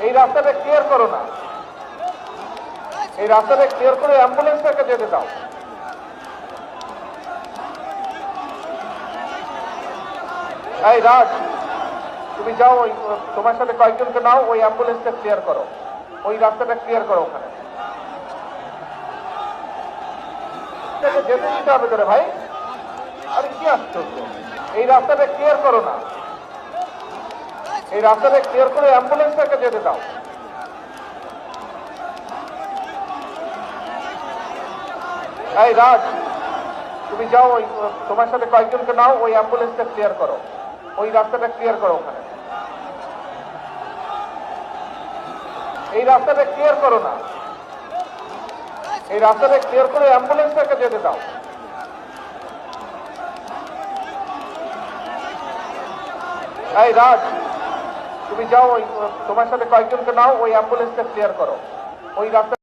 এই রাস্তাটা ক্লিয়ার করো না, এই রাস্তাটা ক্লিয়ার করে অ্যাম্বুলেন্সটাকে যেতে দাও। এই রাজ, তুমি যাও, ওই তোমার সাথে কয়েকজনকে নাও, ওই অ্যাম্বুলেন্সটা ক্লিয়ার করো, ওই রাস্তাটা ক্লিয়ার করো। ওখানে যেতে দিতে হবে তোরে ভাই। আরে কি আশ্চর্য, এই রাস্তাটা ক্লিয়ার করো না, এই রাস্তাটা ক্লিয়ার করে অ্যাম্বুলেন্সটাকে যেতে দাও। এই রাজ, তুমি যাও, ওই তোমার সাথে কয়েকজনকে নাও, ওই অ্যাম্বুলেন্সটা ক্লিয়ার করো, ওই রাস্তাটা ক্লিয়ার করো। ওখানে এই রাস্তাটা ক্লিয়ার করো না, এই রাস্তাটা ক্লিয়ার করে অ্যাম্বুলেন্সটাকে যেতে দাও। এই রাজ, তুমি যাও, ওই তোমার সাথে কয়েকজনকে নাও, ওই অ্যাম্বুলেন্সটা ক্লিয়ার করো, ওই রাস্তা